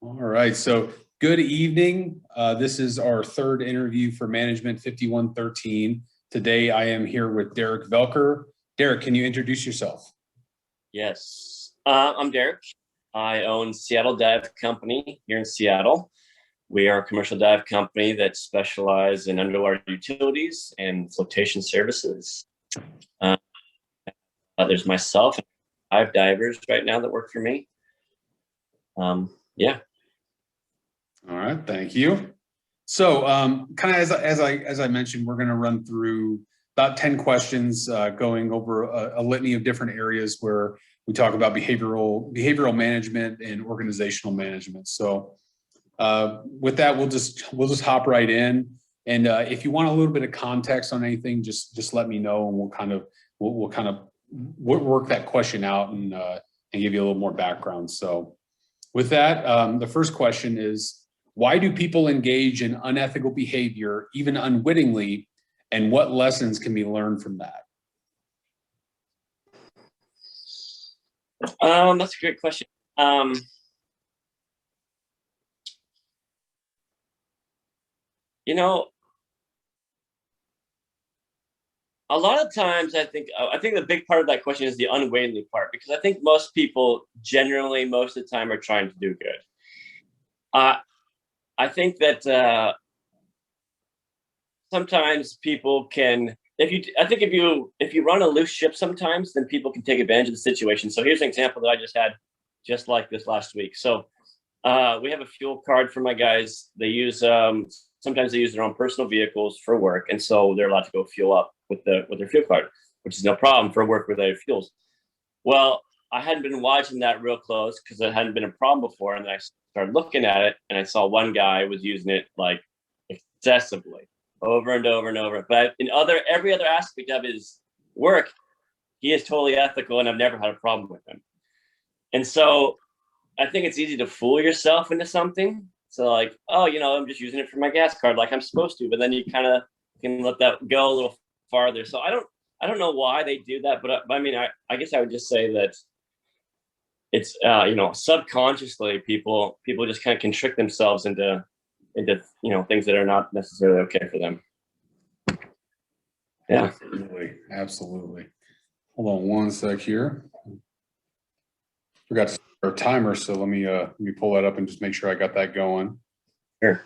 All right, so good evening. This is our third interview for Management 5113. Today I am here with Derek Velker. Derek, can you introduce yourself? Yes, I'm Derek. I own Seattle Dive Company here in Seattle. We are a commercial dive company that specializes in underwater utilities and flotation services. Uh, there's myself and 5 divers right now that work for me. Yeah. All right, thank you. So, kind of as I mentioned, we're going to run through about 10 questions, going over a litany of different areas where we talk about behavioral management and organizational management. So, with that, we'll just hop right in. And if you want a little bit of context on anything, just let me know, and we'll kind of work that question out and give you a little more background. So, with that, the first question is, why do people engage in unethical behavior, even unwittingly, and what lessons can be learned from that? That's a great question. You know, a lot of times I think the big part of that question is the unwittingly part, because I think most people generally most of the time are trying to do good. I think that sometimes people can, if you run a loose ship sometimes, then people can take advantage of the situation. So here's an example that I just had just like this last week. So we have a fuel card for my guys. They use sometimes they use their own personal vehicles for work, and so they're allowed to go fuel up with their fuel card, which is no problem for work related fuels. Well, I hadn't been watching that real close because it hadn't been a problem before, and then I started looking at it, and I saw one guy was using it like excessively, over and over and over. But in every other aspect of his work, he is totally ethical, and I've never had a problem with him. And so I think it's easy to fool yourself into something. So like, oh, I'm just using it for my gas card like I'm supposed to, but then you kind of can let that go a little farther. So I don't know why they do that, but I mean, I guess I would just say that it's subconsciously people just kind of can trick themselves into things that are not necessarily okay for them. Yeah, Absolutely. Hold on one sec here. Forgot to start our timer, so let me pull that up and just make sure I got that going. Sure.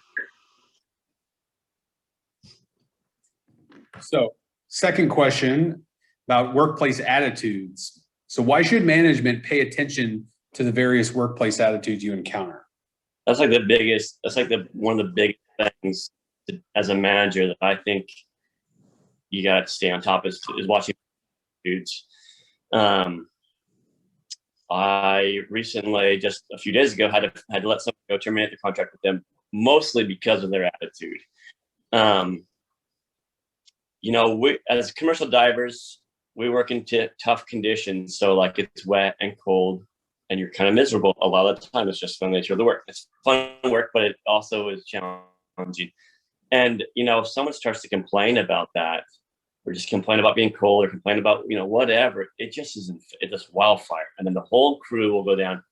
So, second question about workplace attitudes. So, why should management pay attention to the various workplace attitudes you encounter? That's like one of the big things as a manager that I think you got to stay on top is watching dudes. I recently, just a few days ago, had to let someone go, terminate the contract with them, mostly because of their attitude. We, as commercial divers, we work in tough conditions. So like it's wet and cold and you're kind of miserable a lot of the time. It's just the nature of the work. It's fun work, but it also is challenging. And, if someone starts to complain about that, or just complain about being cold, or complain about, whatever, it's just wildfire. And then the whole crew will go down,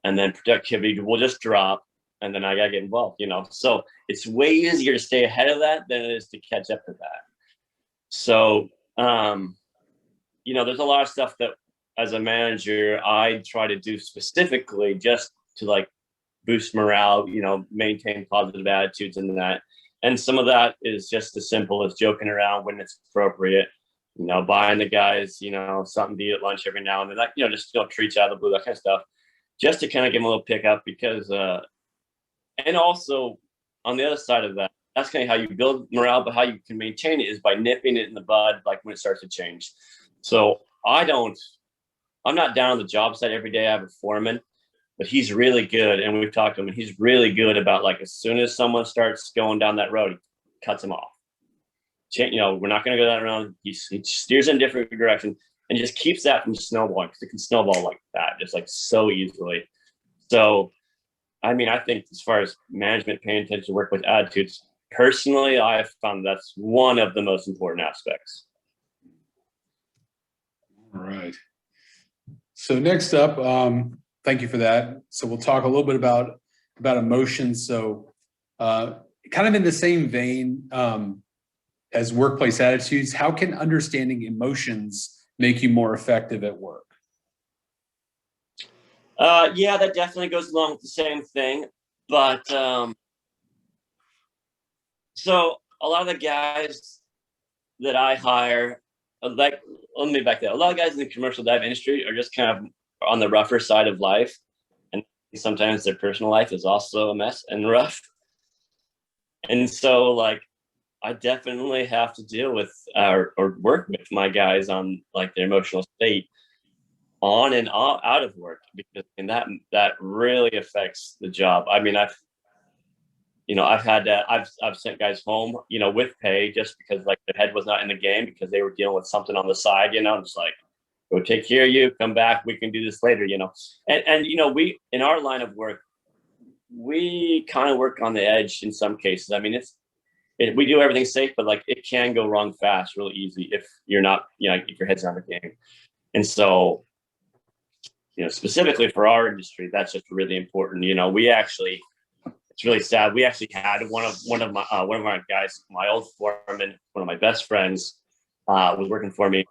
and then productivity will just drop. And then I got to get involved, So it's way easier to stay ahead of that than it is to catch up to that. So, there's a lot of stuff that as a manager, I try to do specifically just to like boost morale, maintain positive attitudes and that. And some of that is just as simple as joking around when it's appropriate, buying the guys, something to eat at lunch every now and then, like, just treats out of the blue, that kind of stuff, just to kind of give them a little pickup because, and also on the other side of that, that's kind of how you build morale, but how you can maintain it is by nipping it in the bud, like when it starts to change. So I'm not down on the job site every day. I have a foreman, but he's really good. And we've talked to him, and he's really good about, like, as soon as someone starts going down that road, he cuts them off. We're not going to go that round. He steers in a different direction and just keeps that from snowballing, because it can snowball like that, just like so easily. So, I mean, I think as far as management paying attention to workplace attitudes, personally, I've found that's one of the most important aspects. All right. So next up, thank you for that. So we'll talk a little bit about emotions. So kind of in the same vein as workplace attitudes, how can understanding emotions make you more effective at work? Yeah, that definitely goes along with the same thing. But so a lot of the guys that I hire, like, let me back that. A lot of guys in the commercial dive industry are just kind of on the rougher side of life. And sometimes their personal life is also a mess and rough. And so, like, I definitely have to deal with or work with my guys on like their emotional state on and out of work, because that really affects the job. I mean, I've had I've sent guys home, with pay just because like their head was not in the game because they were dealing with something on the side, just like, go take care of you, come back, we can do this later, and we, in our line of work, we kind of work on the edge in some cases. I mean, we do everything safe, but like it can go wrong fast, really easy if you're not, if your head's not in the game. And so, specifically for our industry, that's just really important. It's really sad. We actually had one of my guys, my old foreman, one of my best friends, was working for me,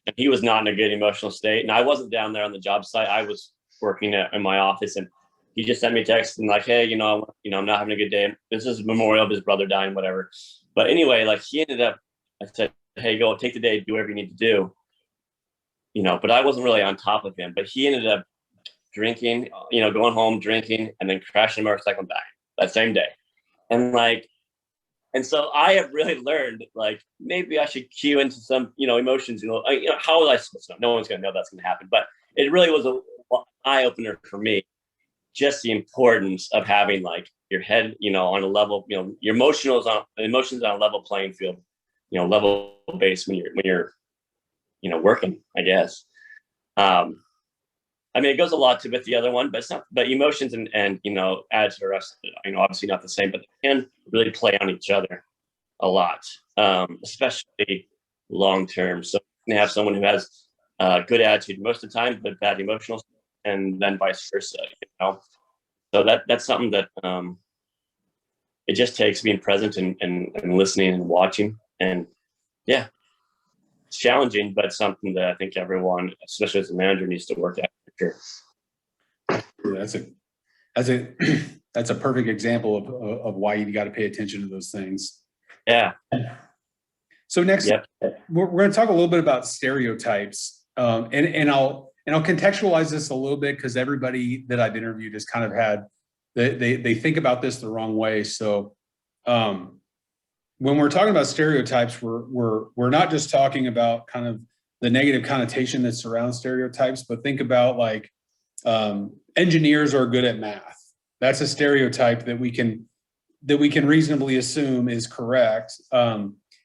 and he was not in a good emotional state. And I wasn't down there on the job site. I was working in my office, and he just sent me a text and like, hey, I'm not having a good day. This is a memorial of his brother dying, whatever. But anyway, like he ended up, I said, hey, go take the day, do whatever you need to do. But I wasn't really on top of him. But he ended up drinking, going home, drinking, and then crashing a motorcycle and dying that same day. And so I have really learned, like, maybe I should cue into some, emotions, how was I supposed to know? No one's going to know that's going to happen. But it really was an eye opener for me, just the importance of having like your head, on a level, your emotions on a level playing field, level base when you're, working, I guess. I mean, it goes a lot to with the other one, but emotions and attitude are, obviously not the same, but they can really play on each other a lot, especially long term. So you have someone who has good attitude most of the time, but bad emotional, and then vice versa. So that's something that it just takes being present and listening and watching, and yeah, it's challenging, but something that I think everyone, especially as a manager, needs to work at. Sure. That's a perfect example of why you got to pay attention to those things. Yeah. So next, yep. we're going to talk a little bit about stereotypes, and I'll contextualize this a little bit because everybody that I've interviewed has kind of had they think about this the wrong way. So when we're talking about stereotypes, we're not just talking about kind of the negative connotation that surrounds stereotypes, but think about like engineers are good at math. That's a stereotype that we can reasonably assume is correct.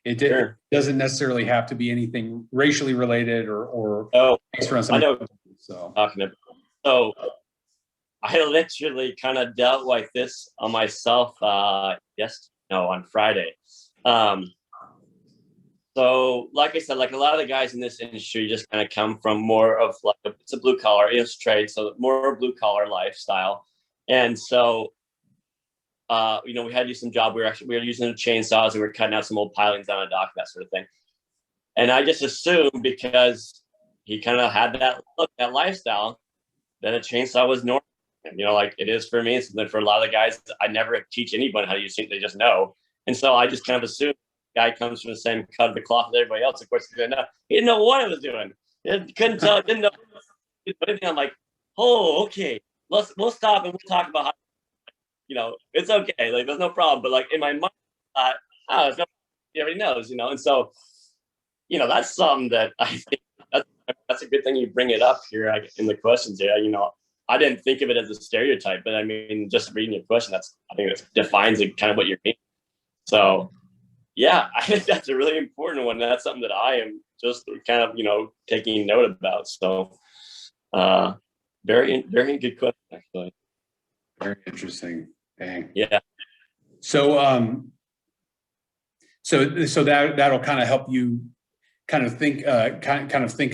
It doesn't necessarily have to be anything racially related or based around something. I know. So I literally kind of dealt like this on myself on Friday. So like I said, like a lot of the guys in this industry just kind of come from more of like it's a blue collar, it's trade, so more blue collar lifestyle. And so we had to do some job. We were using chainsaws and we were cutting out some old pilings down a dock, that sort of thing. And I just assumed because he kind of had that lifestyle, that a chainsaw was normal. Like it is for me. It's something for a lot of the guys. I never teach anybody how to use it. They just know. And so I just kind of assumed guy comes from the same cut of the cloth as everybody else. Of course, he didn't know what I was doing. He couldn't tell. Didn't know anything. I'm like, oh, okay. We'll stop and we'll talk about how, it's okay. Like, there's no problem. But like in my mind, it's no, everybody knows, And so, that's something that I think that's a good thing you bring it up here in the questions here. I didn't think of it as a stereotype, but I mean, just reading your question, I think it defines kind of what you're meaning. So. Yeah, I think that's a really important one. That's something that I am just kind of, taking note about. So, very, very good question, actually. Very interesting. Dang. Yeah. So, so that'll kind of help you kind of think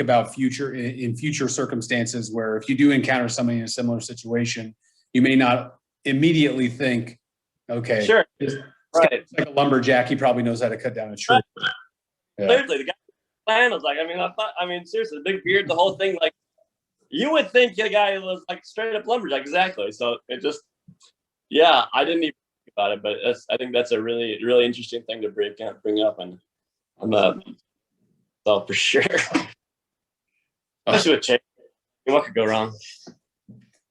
about future circumstances where if you do encounter somebody in a similar situation, you may not immediately think, okay, Sure. this Right. guy's like a lumberjack. He probably knows how to cut down a tree. Yeah. Seriously, the guy plan was like, I mean, seriously, the big beard, the whole thing, like, you would think the guy was like straight up lumberjack, exactly. So it just, yeah, I didn't even think about it, but I think that's a really, really interesting thing to bring up, and so for sure, especially with change, what could go wrong?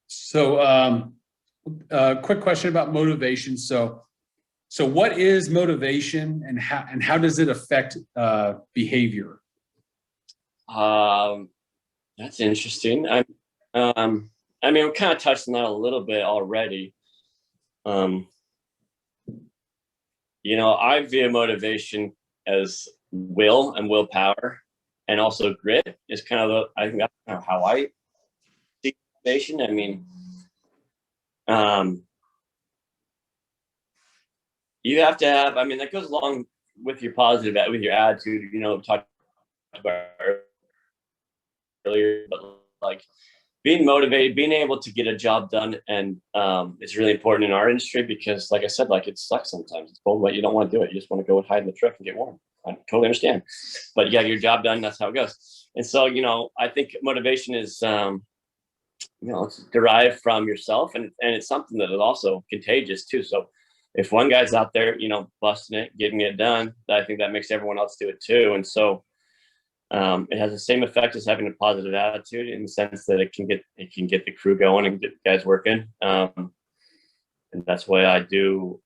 So, quick question about motivation. So what is motivation, and how does it affect behavior? That's interesting. I mean, we kind of touched on that a little bit already. I view motivation as will and willpower, and also grit is kind of I think that's kind of how I see motivation. I mean, you have to have. I mean, that goes along with your with your attitude. Talked about earlier, but like being motivated, being able to get a job done, and it's really important in our industry because, like I said, like it sucks sometimes. It's cold, but you don't want to do it. You just want to go and hide in the truck and get warm. I totally understand, but you got your job done. That's how it goes. And so, I think motivation is, it's derived from yourself, and it's something that is also contagious too. So, if one guy's out there, busting it, getting it done, I think that makes everyone else do it too. And so, it has the same effect as having a positive attitude in the sense that it can get the crew going and get guys working. And that's why I do,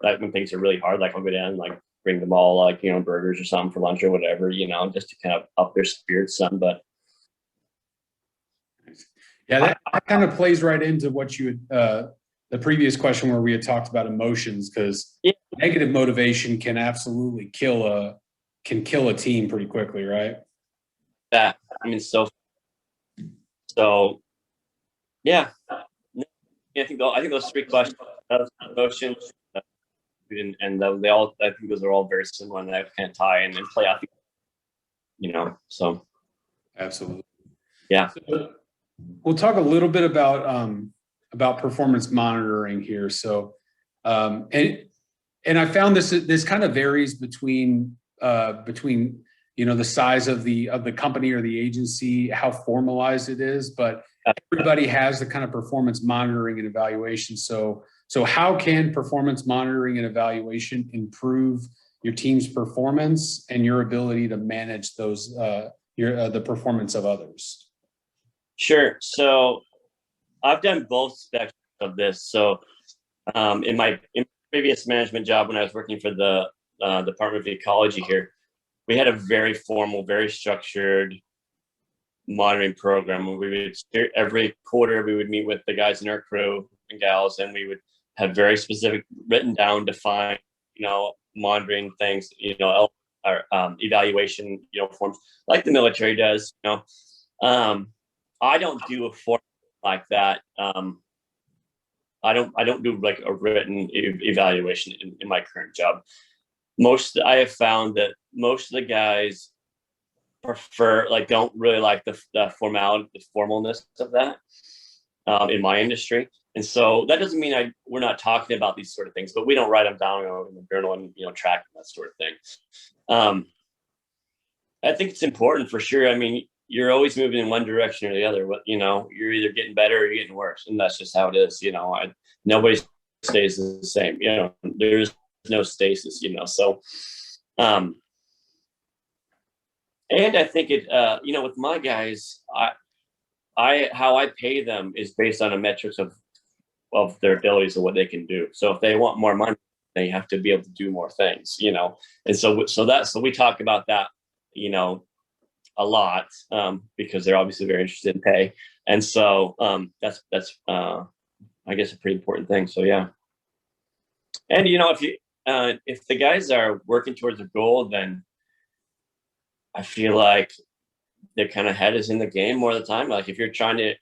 like when things are really hard, like I'll go down and like bring them all like, burgers or something for lunch or whatever, just to kind of up their spirits some. But yeah, that kind of plays right into what you had, the previous question where we had talked about emotions, because negative motivation can absolutely kill a team pretty quickly, right? I mean, so yeah. I think those three questions, emotions, and they all, I think those are all very similar, and that kind of tie in and play out. So absolutely, yeah. So we'll talk a little bit about performance monitoring here. So, and I found this kind of varies between the size of the company or the agency, how formalized it is, but everybody has the kind of performance monitoring and evaluation. So how can performance monitoring and evaluation improve your team's performance and your ability to manage those the performance of others? Sure. So I've done both spectrums of this. So in my previous management job, when I was working for the Department of Ecology here, we had a very formal, very structured monitoring program. We would every quarter we would meet with the guys in our crew and gals, and we would have very specific, written down, defined, monitoring things, our evaluation, forms like the military does. I don't do a form like that. I don't do like a written evaluation in my current job. I have found that most of the guys prefer, don't really like the formalness of that in my industry. And so that doesn't mean we're not talking about these sort of things, but we don't write them down in the journal and track that sort of thing. I think it's important for sure. I mean, you're always moving in one direction or the other. You're either getting better or you're getting worse, and that's just how it is. Nobody stays the same. There's no stasis. So, and I think it. With my guys, how I pay them is based on a metrics of their abilities and what they can do. So if they want more money, they have to be able to do more things. And so we talk about that. A lot because they're obviously very interested in pay, and so that's I guess a pretty important thing. So yeah, and if the guys are working towards a goal, then I feel like their kind of head is in the game more of the time. Like if you're trying to